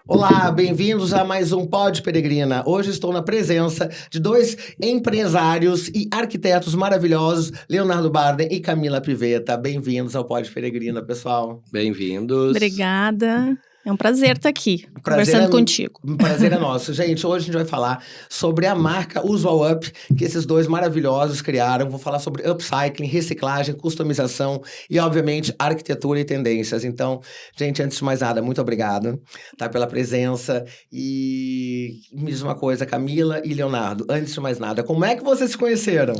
Olá, bem-vindos a mais um Pod Peregrina. Hoje estou na presença de dois empresários e arquitetos maravilhosos, Leonardo Barden e Camila Pivetta. Bem-vindos ao Pod Peregrina, pessoal. Bem-vindos. Obrigada. É um prazer estar aqui, Prazer conversando contigo. Prazer é nosso. Gente, hoje a gente vai falar sobre a marca Usual Up, que esses dois maravilhosos criaram. Vou falar sobre upcycling, reciclagem, customização e, obviamente, arquitetura e tendências. Então, gente, antes de mais nada, muito obrigado, tá, pela presença. E me diz uma coisa, Camila e Leonardo, antes de mais nada, como é que vocês se conheceram?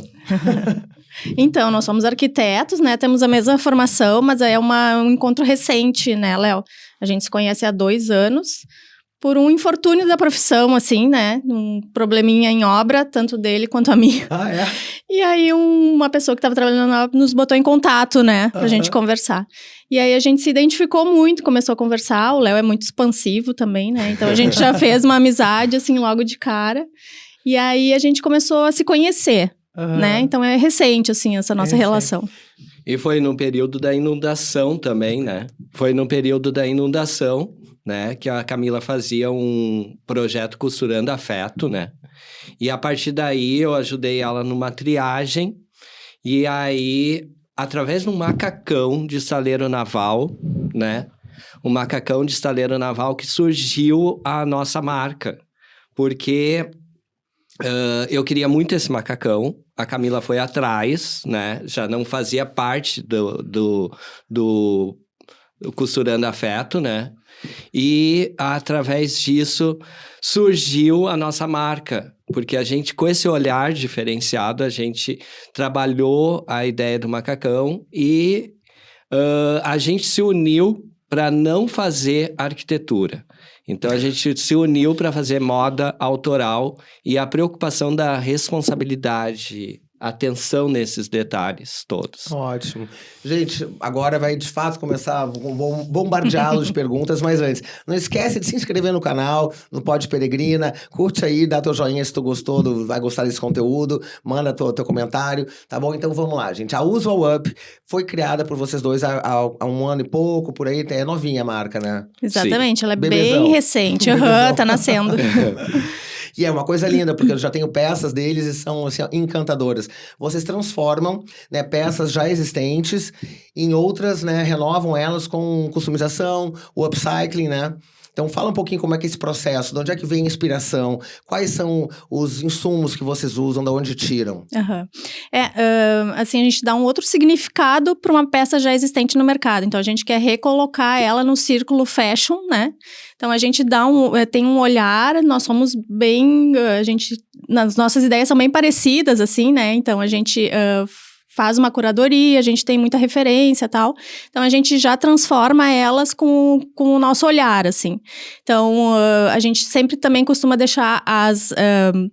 Então, nós somos arquitetos, né? Temos a mesma formação, mas é um encontro recente, né, Léo? A gente se conhece há 2 anos, por um infortúnio da profissão, assim, né? Um probleminha em obra, tanto dele quanto a minha. Ah, é? E aí, uma pessoa que estava trabalhando na obra nos botou em contato, né? Pra gente conversar. E aí, a gente se identificou muito, começou a conversar. O Léo é muito expansivo também, né? Então, a gente já fez uma amizade, assim, logo de cara. E aí, a gente começou a se conhecer. Né? Então é recente, assim, essa nossa relação. E foi no período da inundação também, né? Foi no período da inundação, né? Que a Camila fazia um projeto Costurando Afeto, né? E a partir daí eu ajudei ela numa triagem. E aí, através de um macacão de estaleiro naval, né? Um macacão de estaleiro naval que surgiu a nossa marca. Porque... eu queria muito esse macacão, a Camila foi atrás, né? Já não fazia parte do Costurando Afeto, né? E através disso surgiu a nossa marca, porque a gente, com esse olhar diferenciado, a gente trabalhou a ideia do macacão e a gente se uniu para não fazer arquitetura. Então, a gente se uniu para fazer moda autoral e a preocupação da responsabilidade, atenção nesses detalhes todos. Ótimo. Gente, agora vai de fato começar, vou bombardeá-los de perguntas, mas antes, não esquece de se inscrever no canal, no Pod Peregrina, curte aí, dá teu joinha se tu gostou, vai gostar desse conteúdo, manda teu comentário, tá bom? Então vamos lá, gente. A Usual Up foi criada por vocês dois há 1 ano e pouco, por aí, é novinha a marca, né? Exatamente, Sim. Ela é Bebezão. bem recente, tá nascendo. E é uma coisa linda, porque eu já tenho peças deles e são, assim, encantadoras. Vocês transformam, né, peças já existentes em outras, né, renovam elas com customização, o upcycling, né? Então, fala um pouquinho como é que é esse processo, de onde é que vem a inspiração, quais são os insumos que vocês usam, de onde tiram? Assim, a gente dá um outro significado para uma peça já existente no mercado. Então, a gente quer recolocar ela no círculo fashion, né? Então, a gente tem um olhar, nós somos bem... As nossas ideias são bem parecidas, assim, né? Então, a gente... faz uma curadoria, a gente tem muita referência e tal. Então, a gente já transforma elas com o nosso olhar, assim. Então, a gente sempre também costuma deixar as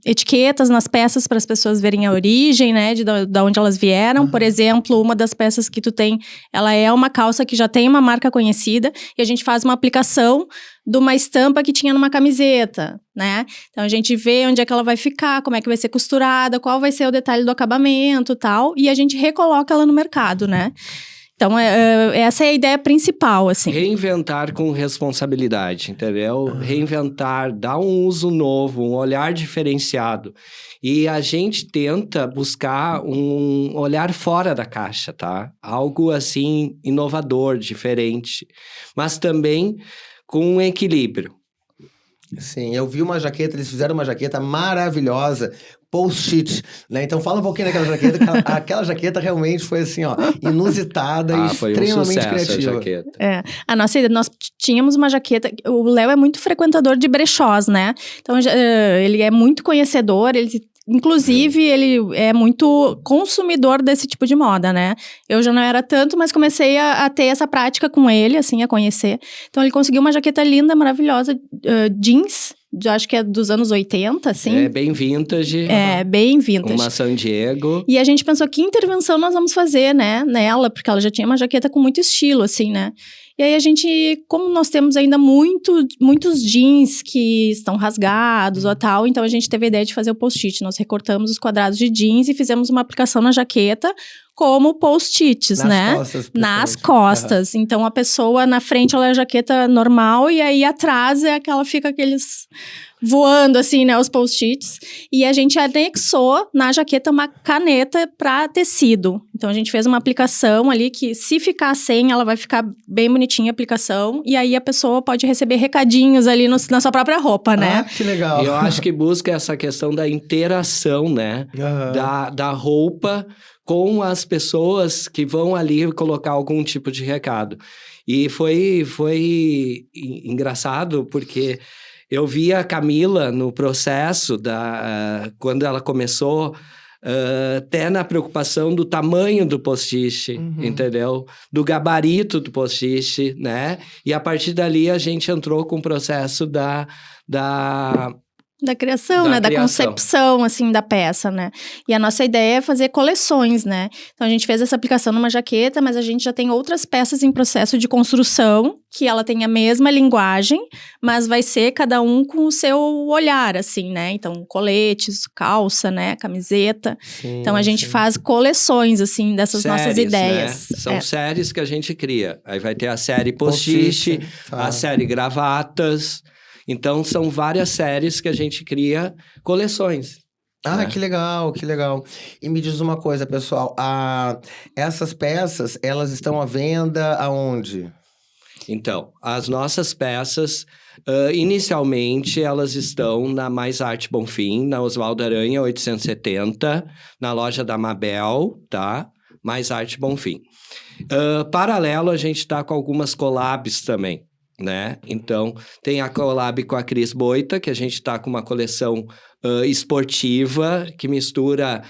etiquetas nas peças para as pessoas verem a origem, né? De onde elas vieram. Por exemplo, uma das peças que tu tem, ela é uma calça que já tem uma marca conhecida. E a gente faz uma aplicação de uma estampa que tinha numa camiseta, né? Então, a gente vê onde é que ela vai ficar, como é que vai ser costurada, qual vai ser o detalhe do acabamento e tal, e a gente recoloca ela no mercado, né? Então, essa é a ideia principal, assim. Reinventar com responsabilidade, entendeu? Reinventar, dar um uso novo, um olhar diferenciado. E a gente tenta buscar um olhar fora da caixa, tá? Algo, assim, inovador, diferente. Mas também com um equilíbrio. Sim, eu vi uma jaqueta, eles fizeram uma jaqueta maravilhosa, post-it, né? Então fala um pouquinho daquela jaqueta, que aquela jaqueta realmente foi assim, ó, inusitada e extremamente criativa. A jaqueta. A nossa ideia, nós tínhamos uma jaqueta, o Léo é muito frequentador de brechós, né? Então ele é muito conhecedor, inclusive, ele é muito consumidor desse tipo de moda, né? Eu já não era tanto, mas comecei a ter essa prática com ele, assim, a conhecer. Então, ele conseguiu uma jaqueta linda, maravilhosa, jeans, acho que é dos anos 80, assim. É bem vintage. É, bem vintage. Uma San Diego. E a gente pensou, que intervenção nós vamos fazer, né, nela? Porque ela já tinha uma jaqueta com muito estilo, assim, né? E aí a gente, como nós temos ainda muitos jeans que estão rasgados ou tal, então a gente teve a ideia de fazer o post-it. Nós recortamos os quadrados de jeans e fizemos uma aplicação na jaqueta como post-its, né? Nas costas. Então, a pessoa na frente, ela é a jaqueta normal, e aí atrás é aquela, fica aqueles voando, assim, né? Os post-its. E a gente anexou na jaqueta uma caneta para tecido. Então, a gente fez uma aplicação ali que, se ficar sem, ela vai ficar bem bonitinha a aplicação. E aí, a pessoa pode receber recadinhos ali na sua própria roupa, né? Ah, que legal. E eu acho que busca essa questão da interação, né? Da roupa com as pessoas que vão ali colocar algum tipo de recado. E foi engraçado, porque eu vi a Camila no processo, quando ela começou, até na preocupação do tamanho do post-it, entendeu? Do gabarito do post-it, né? E a partir dali a gente entrou com o processo da criação, né? Da concepção, assim, da peça, né? E a nossa ideia é fazer coleções, né? Então, a gente fez essa aplicação numa jaqueta, mas a gente já tem outras peças em processo de construção, que ela tem a mesma linguagem, mas vai ser cada um com o seu olhar, assim, né? Então, coletes, calça, né? Camiseta. Sim, então, a gente faz coleções, assim, dessas nossas ideias. Né? São séries que a gente cria. Aí vai ter a série post-it, a série gravatas. Então, são várias séries que a gente cria coleções. Ah, né? que legal, que legal. E me diz uma coisa, pessoal. Essas peças, elas estão à venda aonde? Então, as nossas peças, inicialmente, elas estão na Mais Arte Bonfim, na Oswaldo Aranha 870, na loja da Mabel, tá? Mais Arte Bonfim. Paralelo, a gente está com algumas collabs também. Né? Então, tem a collab com a Cris Boita, que a gente está com uma coleção esportiva, que mistura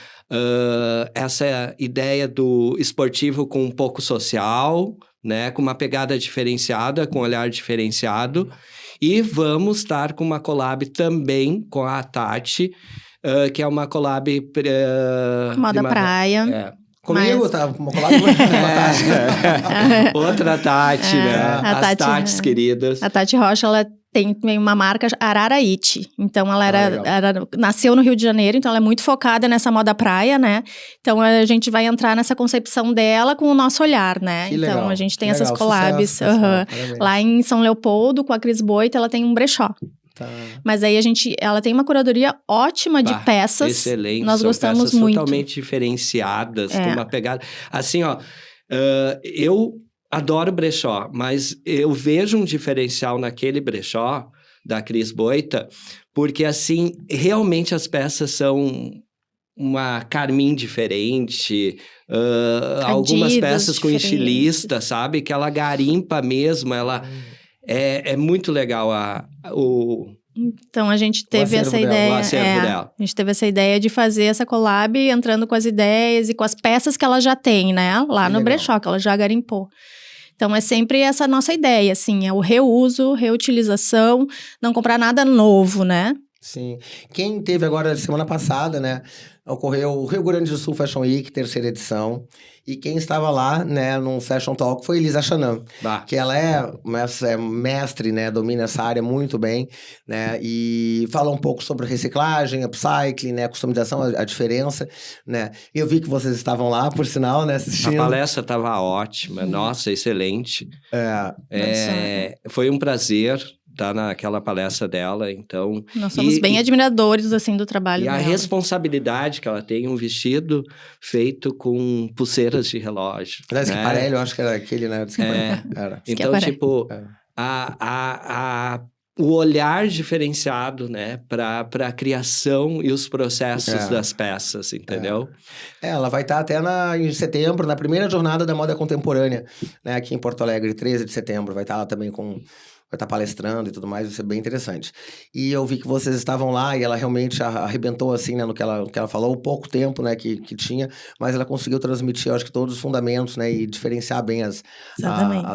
essa ideia do esportivo com um pouco social, né? Com uma pegada diferenciada, com um olhar diferenciado. E vamos estar com uma collab também com a Tati, que é uma collab... Moda praia. Comigo, tá? Uma collab com a Tati. Outra Tati, né? As Tatis queridas. A Tati Rocha, ela tem uma marca Araraíti. Então, ela nasceu no Rio de Janeiro, então ela é muito focada nessa moda praia, né? Então, a gente vai entrar nessa concepção dela com o nosso olhar, né? Que então, legal, a gente tem essas collabs. Sucesso, lá em São Leopoldo, com a Cris Boita, ela tem um brechó. Tá. Mas aí ela tem uma curadoria ótima de peças. Excelente. Nós gostamos peças muito. Totalmente diferenciadas, com uma pegada. Assim, ó, eu adoro brechó, mas eu vejo um diferencial naquele brechó da Cris Boita, porque assim, realmente as peças são uma carmim diferente, algumas peças com estilista, sabe? Que ela garimpa mesmo, ela... É muito legal Então, a gente teve essa ideia. Dela. A gente teve essa ideia de fazer essa collab entrando com as ideias e com as peças que ela já tem, né? Lá no brechó, que ela já garimpou. Então, é sempre essa nossa ideia, assim, é o reuso, reutilização, não comprar nada novo, né? Sim. Quem teve agora, semana passada, né? Ocorreu o Rio Grande do Sul Fashion Week, 3ª edição. E quem estava lá, né, num Fashion Talk foi Elisa Chanam. Que ela é mestre, né, domina essa área muito bem, né, e fala um pouco sobre reciclagem, upcycling, né, customização, a diferença, né. Eu vi que vocês estavam lá, por sinal, né, assistindo. A palestra estava ótima, nossa, excelente. Foi um prazer estar naquela palestra dela, então... Nós somos bem admiradores, assim, do trabalho dela. E a responsabilidade que ela tem, um vestido feito com pulseiras de relógio. Schiaparelli, eu acho que era aquele, né? Era. Então, tipo, o olhar diferenciado, né, para a criação e os processos das peças, entendeu? Ela vai estar até em setembro, na primeira jornada da moda contemporânea, né, aqui em Porto Alegre, 13 de setembro, vai estar lá também com estar palestrando e tudo mais, vai ser bem interessante. E eu vi que vocês estavam lá e ela realmente arrebentou, assim, né, no que ela falou, o pouco tempo, né, que tinha, mas ela conseguiu transmitir, eu acho que todos os fundamentos, né, e diferenciar bem Exatamente.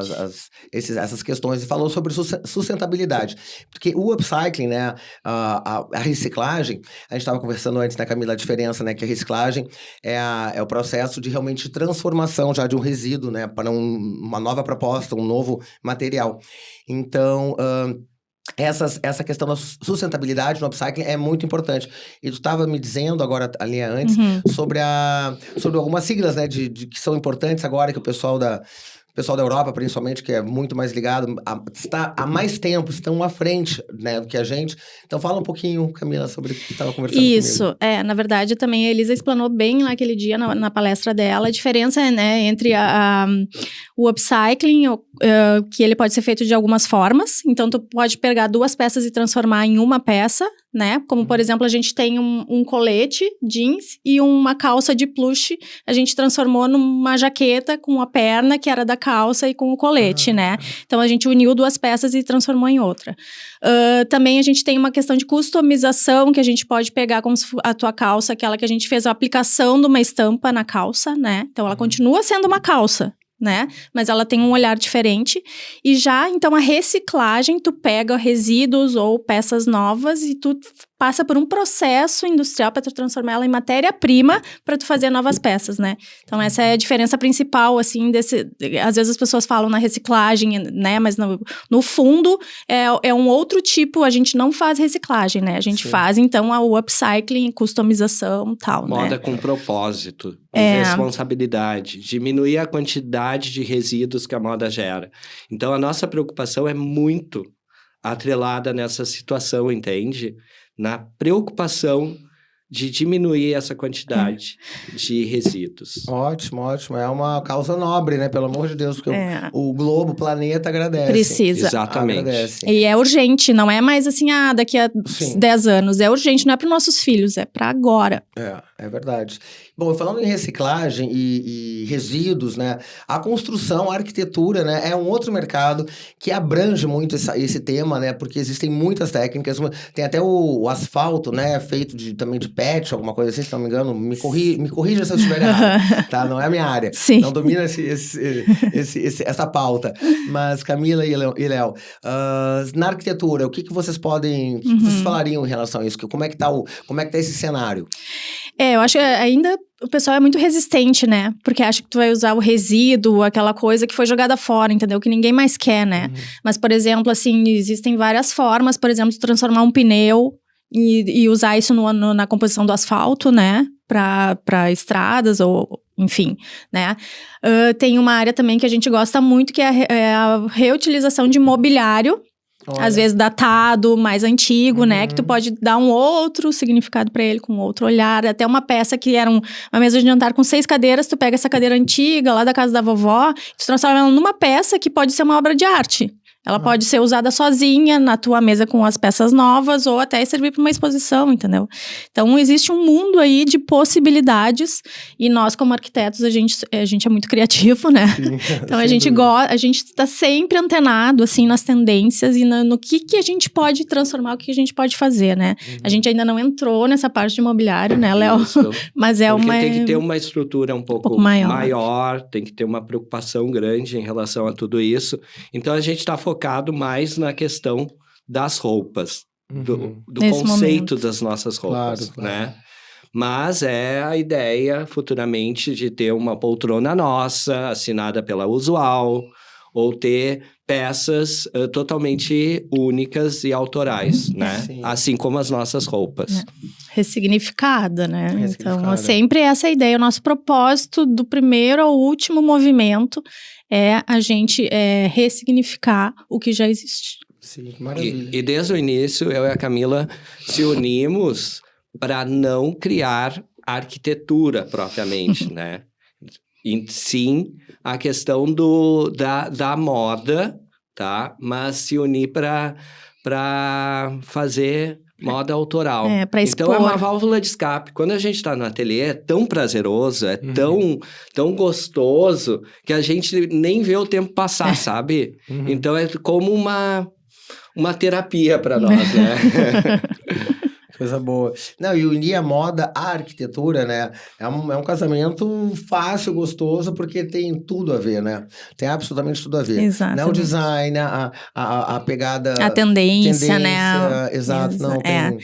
essas questões. E falou sobre sustentabilidade, porque o upcycling, né, a reciclagem, a gente estava conversando antes, né, Camila, a diferença, né, que a reciclagem é o processo de realmente transformação já de um resíduo, né, para uma nova proposta, um novo material. Então, essa questão da sustentabilidade no upcycling é muito importante. E tu estava me dizendo agora, ali antes, sobre algumas siglas, né, que são importantes agora, que o pessoal da Europa, principalmente, que é muito mais ligado, está há mais tempo, estão à frente, né, do que a gente. Então fala um pouquinho, Camila, sobre o que estava conversando Isso, comigo. na verdade também a Elisa explanou bem lá aquele dia na palestra dela, a diferença, né, entre o upcycling, que ele pode ser feito de algumas formas, então tu pode pegar 2 peças e transformar em uma peça, né, como por exemplo a gente tem um colete jeans e uma calça de plush, a gente transformou numa jaqueta com a perna que era da calça e com o colete, né, então a gente uniu 2 peças e transformou em outra. Também a gente tem uma questão de customização, que a gente pode pegar como se a tua calça, aquela que a gente fez a aplicação de uma estampa na calça, né, então ela continua sendo uma calça, né, mas ela tem um olhar diferente. E já, então, a reciclagem, tu pega resíduos ou peças novas e tu passa por um processo industrial para tu transformar ela em matéria-prima para tu fazer novas peças, né? Então, essa é a diferença principal, assim, às vezes as pessoas falam na reciclagem, né? Mas no fundo, é um outro tipo, a gente não faz reciclagem, né? A gente faz, então, o upcycling, customização e tal, né? Moda com propósito, com responsabilidade, diminuir a quantidade de resíduos que a moda gera. Então, a nossa preocupação é muito atrelada nessa situação, entende? Na preocupação de diminuir essa quantidade de resíduos. Ótimo, ótimo. É uma causa nobre, né? Pelo amor de Deus, porque o globo, o planeta agradece. Precisa. Exatamente. Agradece. E é urgente, não é mais assim, daqui a 10 anos. É urgente, não é para os nossos filhos, é para agora. É verdade. Bom, falando em reciclagem e resíduos, né? A construção, a arquitetura, né? É um outro mercado que abrange muito esse tema, né? Porque existem muitas técnicas. Tem até o asfalto, né? Feito também de PET, alguma coisa assim, se não me engano. Me corrija se eu estiver errado, tá? Não é a minha área. Sim. Não domina essa pauta. Mas, Camila e Léo, na arquitetura, o que vocês podem... O que vocês falariam em relação a isso? Como é que tá esse cenário? Eu acho que ainda o pessoal é muito resistente, né? Porque acha que tu vai usar o resíduo, aquela coisa que foi jogada fora, entendeu? Que ninguém mais quer, né? Mas, por exemplo, assim, existem várias formas, por exemplo, de transformar um pneu e usar isso na composição do asfalto, né? Para estradas ou... Enfim, né? Tem uma área também que a gente gosta muito, que é a reutilização de mobiliário. Olha. Às vezes datado, mais antigo, né? Que tu pode dar um outro significado para ele, com outro olhar. Até uma peça que era uma mesa de jantar com 6 cadeiras, tu pega essa cadeira antiga lá da casa da vovó, tu transforma ela numa peça que pode ser uma obra de arte. Ela pode ser usada sozinha na tua mesa com as peças novas ou até servir para uma exposição, entendeu? Então, existe um mundo aí de possibilidades e nós, como arquitetos, a gente é muito criativo, né? Sim, então, a gente está sempre antenado, assim, nas tendências e no que a gente pode transformar, o que a gente pode fazer, né? A gente ainda não entrou nessa parte de imobiliário, né, Léo? Mas porque tem que ter uma estrutura um pouco maior, tem que ter uma preocupação grande em relação a tudo isso. Então, a gente está focado mais na questão das roupas, do conceito das nossas roupas, claro. Né? Mas é a ideia futuramente de ter uma poltrona nossa, assinada pela Usual, ou ter peças totalmente únicas e autorais, né? Sim. Assim como as nossas roupas. Ressignificada, né? Então, sempre essa ideia, o nosso propósito do primeiro ao último movimento é a gente ressignificar o que já existe. Sim, maravilha. E desde o início, eu e a Camila se unimos para não criar arquitetura propriamente, né? E, sim, a questão da moda, tá? Mas se unir para fazer moda autoral. Pra expor. Então, é uma válvula de escape. Quando a gente está no ateliê, é tão prazeroso, é tão gostoso, que a gente nem vê o tempo passar, sabe? Então, é como uma uma terapia para nós, né? Coisa boa. Não, e unir a moda à arquitetura, né? É um casamento fácil, gostoso, porque tem tudo a ver, né? Tem absolutamente tudo a ver. Exatamente. Né? O design, a pegada... A tendência, né? Exato, não, tem...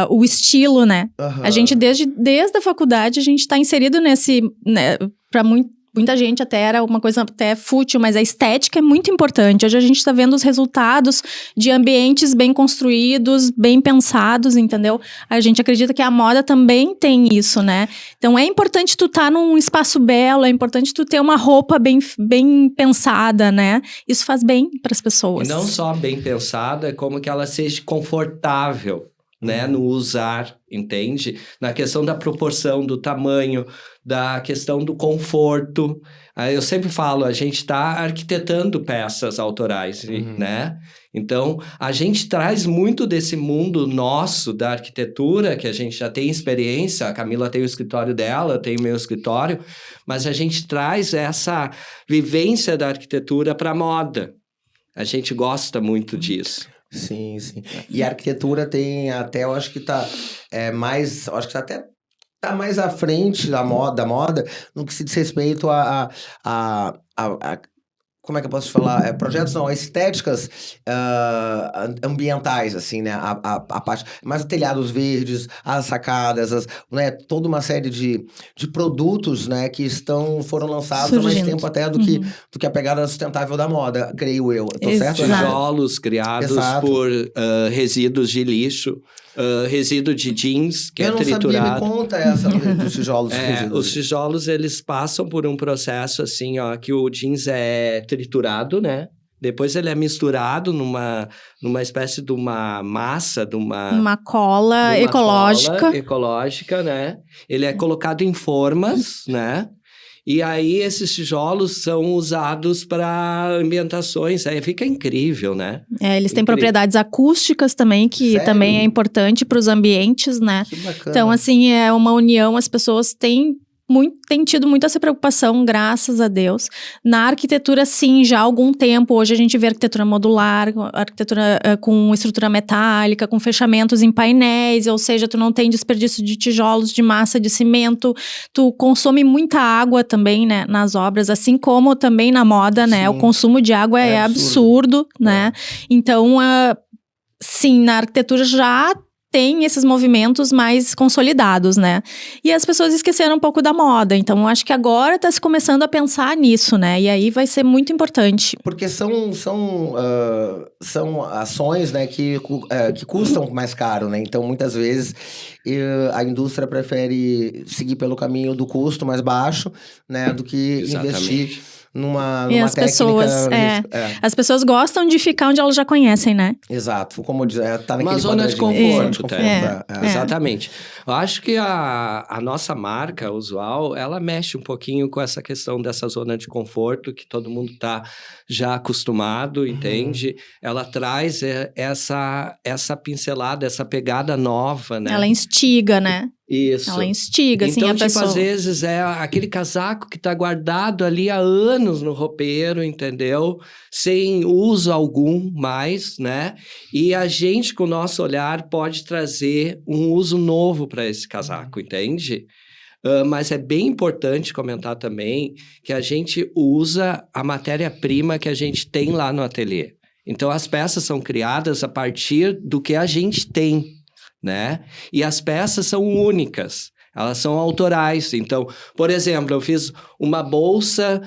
O estilo, né? Aham. A gente, desde a faculdade, a gente está inserido nesse... Né, para muita gente até era uma coisa até fútil, mas a estética é muito importante. Hoje a gente está vendo os resultados de ambientes bem construídos, bem pensados, entendeu? A gente acredita que a moda também tem isso, né? Então é importante tu estar num espaço belo, é importante tu ter uma roupa bem pensada, né? Isso faz bem para as pessoas. E não só bem pensada, como que ela seja confortável, né, no usar, entende? Na questão da proporção, do tamanho, da questão do conforto. Eu sempre falo, a gente está arquitetando peças autorais, né? Então, a gente traz muito desse mundo nosso, da arquitetura, que a gente já tem experiência, a Camila tem o escritório dela, eu tenho o meu escritório, mas a gente traz essa vivência da arquitetura para a moda. A gente gosta muito disso. Sim, sim. E a arquitetura tem até, eu acho que tá mais, eu acho que até tá mais à frente da moda no que se diz respeito a como é que eu posso te falar? Projetos não, estéticas ambientais, assim, né? A parte, mais telhados verdes, as sacadas, né? Toda uma série de produtos, né? Que foram lançados há mais tempo até do que a pegada sustentável da moda, creio eu. Tô certo? Tijolos criados por resíduos de lixo. Resíduo de jeans que é triturado. Eu não sabia, me conta essa dos tijolos. Os tijolos, eles passam por um processo assim, ó, que o jeans é triturado, né? Depois ele é misturado numa espécie de uma massa, uma cola ecológica. Cola ecológica, né? Ele é colocado em formas, né? E aí, esses tijolos são usados para ambientações. Aí fica incrível, né? Eles têm propriedades acústicas também, que também é importante para os ambientes, né? Que bacana. Então, assim, é uma união, as pessoas têm tido muito essa preocupação, graças a Deus. Na arquitetura, sim, já há algum tempo. Hoje a gente vê arquitetura modular, arquitetura com estrutura metálica, com fechamentos em painéis, ou seja, tu não tem desperdício de tijolos, de massa, de cimento. Tu consome muita água também, né, nas obras, assim como também na moda, né? O consumo de água é absurdo, né? Então, sim, na arquitetura já tem esses movimentos mais consolidados, né? E as pessoas esqueceram um pouco da moda. Então, eu acho que agora está se começando a pensar nisso, né? E aí vai ser muito importante. Porque são ações, né, que custam mais caro, né? Então, muitas vezes, a indústria prefere seguir pelo caminho do custo mais baixo, né? Do que investir numa as técnica... As pessoas gostam de ficar onde elas já conhecem, né? Exato. Como diz, tá naquele uma zona de conforto. Exatamente. Eu acho que a nossa marca usual, ela mexe um pouquinho com essa questão dessa zona de conforto, que todo mundo tá já acostumado, entende? Ela traz essa pincelada, essa pegada nova, né? Ela instiga, né? Isso. Ela instiga, assim, a pessoa. Às vezes é aquele casaco que tá guardado ali há anos no roupeiro, entendeu? Sem uso algum mais, né? E a gente, com o nosso olhar, pode trazer um uso novo para esse casaco, entende? Mas é bem importante comentar também que a gente usa a matéria-prima que a gente tem lá no ateliê. Então, as peças são criadas a partir do que a gente tem, né? E as peças são únicas, elas são autorais. Então, por exemplo, eu fiz uma bolsa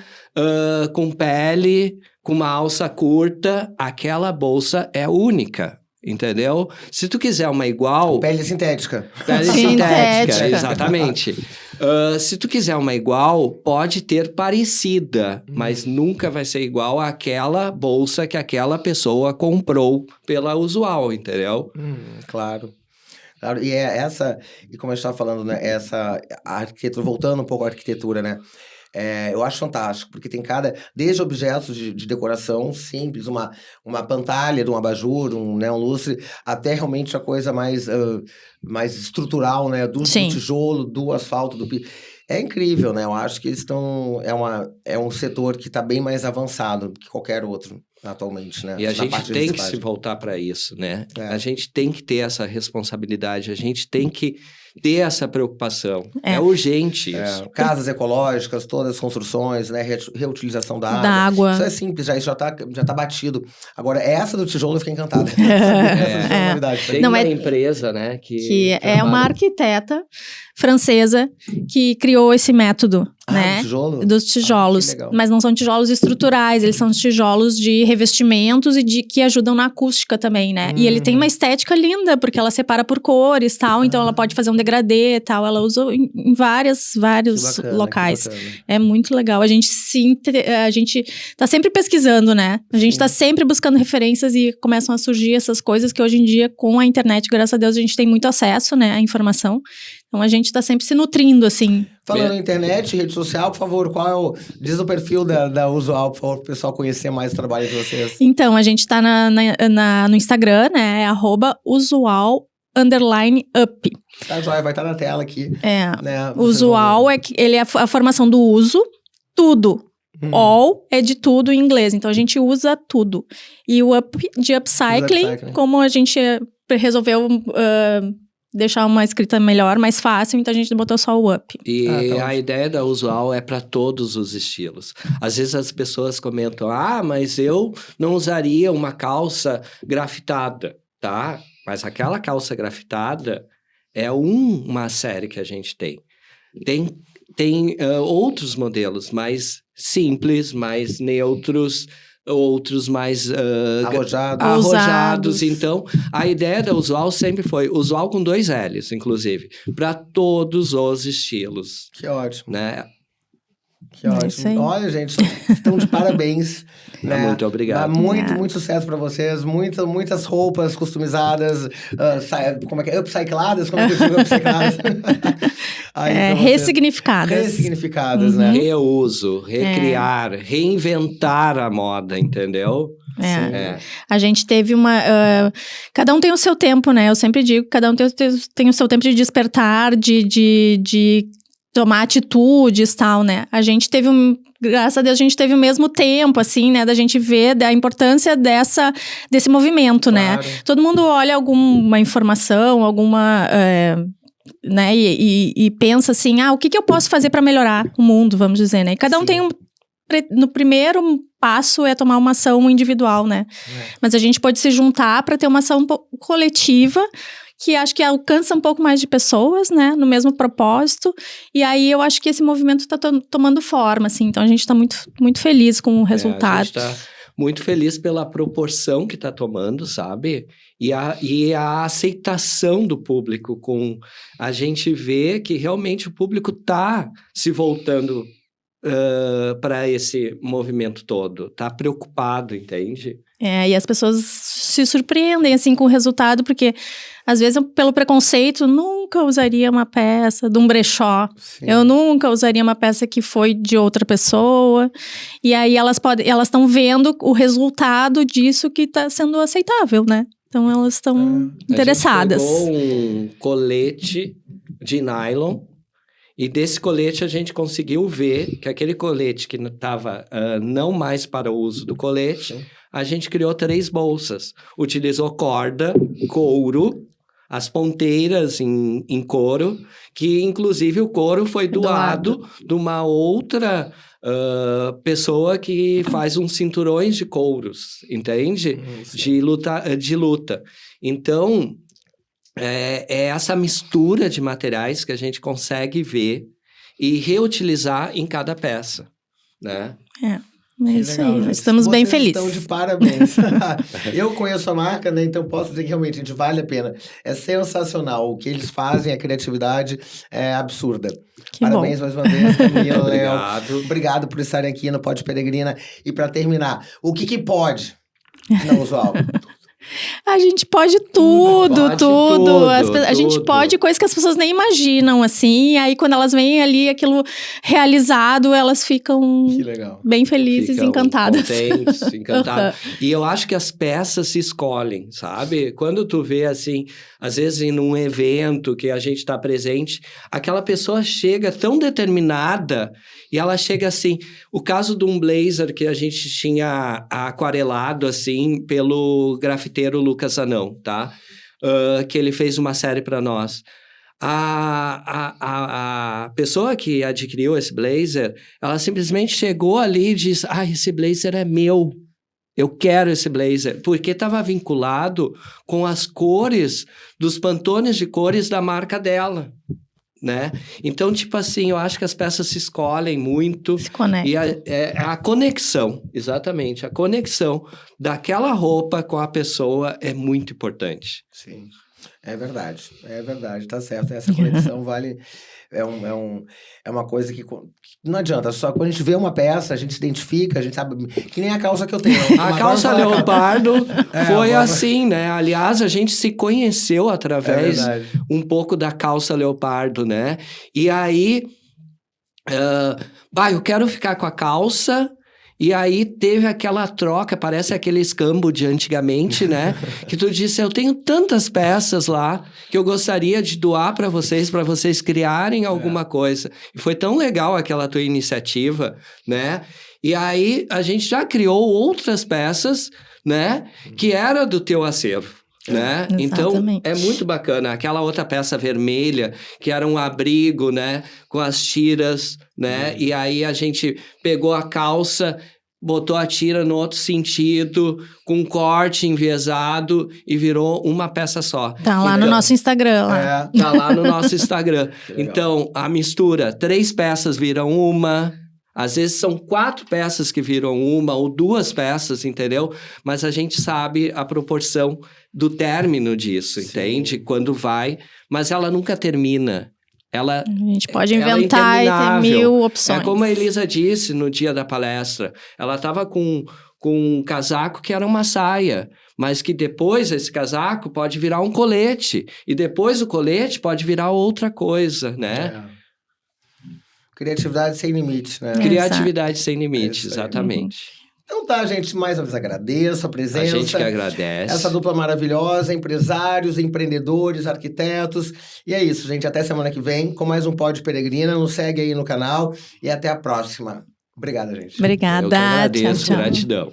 com pele, com uma alça curta, aquela bolsa é única, entendeu? Se tu quiser uma igual... Pele sintética. Pele sintética, exatamente. Se tu quiser uma igual, pode ter parecida, mas nunca vai ser igual àquela bolsa que aquela pessoa comprou pela usual, entendeu? Claro. Claro, e e como a gente estava falando, né, a arquitetura, voltando um pouco à arquitetura, né, eu acho fantástico, porque tem desde objetos de decoração simples, uma pantalha de um abajur, um lustre, até realmente a coisa mais estrutural, né, do tijolo, do asfalto, do piso. É incrível, né, eu acho que eles estão, é um setor que está bem mais avançado que qualquer outro. atualmente, né? E a Na gente parte de tem que reciclagem. se voltar para isso, né? É. A gente tem que ter essa responsabilidade, a gente tem que ter essa preocupação. É urgente isso. É, casas ecológicas, todas as construções, né? Reutilização da Da água. Isso é simples, isso já tá batido. Agora, essa do tijolo eu fiquei encantada. Essa do tijolo é novidade. Tem Não, uma é- empresa, né, que é uma trabalha- arquiteta francesa que criou esse método, né? Do tijolo? Dos tijolos. que legal. Mas não são tijolos estruturais, eles são tijolos de revestimentos e que ajudam na acústica também, né? E ele tem uma estética linda, porque ela separa por cores e tal, então ela pode fazer um degradê e tal. Ela usa em vários Que bacana, locais. que bacana. É muito legal. A gente a gente tá sempre pesquisando, né? A gente tá sempre buscando referências e começam a surgir essas coisas que hoje em dia, com a internet, graças a Deus, a gente tem muito acesso, né, à informação. Então a gente tá sempre se nutrindo, assim. Falando na internet, rede social, por favor, diz o perfil da Usual, por favor, para o pessoal conhecer mais o trabalho de vocês. Então, a gente tá no Instagram, né? É @usual_up. Tá, joia, vai estar na tela aqui. É. Né? Usual ele é a formação do uso, tudo. All é de tudo em inglês, então a gente usa tudo. E o up de upcycling, Upcycling. como a gente resolveu deixar uma escrita melhor, mais fácil, então a gente botou só o up. E tá a ótimo. ideia da Usual é para todos os estilos. Às vezes as pessoas comentam, mas eu não usaria uma calça grafitada, tá? Mas aquela calça grafitada é uma série que a gente tem. Tem outros modelos mais simples, mais neutros, outros mais arrojados. Ousados. Então, a ideia da Usual sempre foi Usual com 2 L's, inclusive, para todos os estilos, Que ótimo, né? que É isso aí. ótimo. Olha, gente, estão de parabéns. Né? Muito obrigado. Muito sucesso pra vocês. Muitas roupas customizadas, como é que é? Upcycladas? Como é que eu digo upcycladas? Aí, pra vocês. Ressignificadas. Ressignificadas, né? Reuso, recriar, reinventar a moda, entendeu? É. A gente teve cada um tem o seu tempo, né? Eu sempre digo que cada um tem o seu tempo de despertar, de tomar atitudes e tal, né? A gente teve graças a Deus, a gente teve o mesmo tempo, assim, né? Da gente ver da importância desse movimento, Claro. né? Todo mundo olha alguma informação, né? E pensa assim, o que eu posso fazer para melhorar o mundo, vamos dizer, né? E cada um tem no primeiro passo é tomar uma ação individual, né? Mas a gente pode se juntar para ter uma ação coletiva que acho que alcança um pouco mais de pessoas, né? No mesmo propósito. E aí eu acho que esse movimento está tomando forma, assim. Então a gente está muito, muito feliz com o resultado. A gente está muito feliz pela proporção que está tomando, sabe? E a aceitação do público. A gente vê que realmente o público está se voltando para esse movimento todo. Está preocupado, entende? E as pessoas se surpreendem, assim, com o resultado, porque, às vezes, pelo preconceito, nunca usaria uma peça de um brechó. Sim. Eu nunca usaria uma peça que foi de outra pessoa. E aí, elas estão vendo o resultado disso que está sendo aceitável, né? Então, elas estão interessadas. A gente pegou um colete de nylon. E desse colete a gente conseguiu ver que aquele colete que estava não mais para o uso do colete, a gente criou 3 bolsas. Utilizou corda, couro, as ponteiras em couro, que inclusive o couro foi doado de uma outra pessoa que faz uns cinturões de couros, entende? De luta. Então... É essa mistura de materiais que a gente consegue ver e reutilizar em cada peça, né? É isso legal, aí, gente. nós estamos bem Vocês felizes. estão de parabéns. Eu conheço a marca, né? Então posso dizer que realmente, gente, vale a pena. É sensacional. O que eles fazem, a criatividade é absurda. Que Parabéns mais uma vez, Camila, Léo. Obrigado. Obrigado por estarem aqui no Pode Peregrina. E para terminar, o que pode na Usual? A gente pode tudo, Pode tudo. tudo, A gente tudo. pode coisas que as pessoas nem imaginam, assim. E aí, quando elas veem ali aquilo realizado, elas ficam Que legal. bem felizes, Ficam encantadas. contentes, encantadas. E eu acho que as peças se escolhem, sabe? Quando tu vê, assim, às vezes em um evento que a gente está presente, aquela pessoa chega tão determinada e ela chega assim... O caso de um blazer que a gente tinha aquarelado, assim, pelo grafiteiro Lucas Anão, tá? Que ele fez uma série para nós. A pessoa que adquiriu esse blazer, ela simplesmente chegou ali e disse, esse blazer é meu, eu quero esse blazer, porque estava vinculado com as cores dos pantones de cores da marca dela, né? Então, tipo assim, eu acho que as peças se escolhem muito. Se conectam. E a conexão, exatamente, a conexão daquela roupa com a pessoa é muito importante. Sim, é verdade, tá certo. Essa conexão vale. É uma coisa que não adianta, só quando a gente vê uma peça, a gente se identifica, a gente sabe. Que nem a calça que eu tenho. A calça leopardo foi agora... assim, né? Aliás, a gente se conheceu através verdade. um pouco da calça leopardo, né? E aí, eu quero ficar com a calça. E aí teve aquela troca, parece aquele escambo de antigamente, né? Que tu disse, eu tenho tantas peças lá que eu gostaria de doar para vocês criarem alguma coisa. E foi tão legal aquela tua iniciativa, né? E aí a gente já criou outras peças, né? Que era do teu acervo. Né? Então, é muito bacana. Aquela outra peça vermelha, que era um abrigo, né? Com as tiras, né? E aí a gente pegou a calça, botou a tira no outro sentido, com um corte enviesado e virou uma peça só. Tá lá no nosso Instagram. Lá. Tá lá no nosso Instagram. Então, a mistura, 3 peças viram uma... Às vezes são 4 peças que viram uma ou 2 peças, entendeu? Mas a gente sabe a proporção do término disso, entende? Quando vai, mas ela nunca termina. A gente pode inventar e ter 1000 opções. É como a Elisa disse no dia da palestra. Ela estava com um casaco que era uma saia, mas que depois esse casaco pode virar um colete. E depois o colete pode virar outra coisa, né? Criatividade sem limites, né? Criatividade sem limites, exatamente. Então tá, gente, mais uma vez agradeço a presença. A gente que agradece. Essa dupla maravilhosa, empresários, empreendedores, arquitetos. E é isso, gente, até semana que vem com mais um Pod Peregrina. Nos segue aí no canal e até a próxima. Obrigada, gente. Obrigada. Eu que agradeço, tchau. gratidão.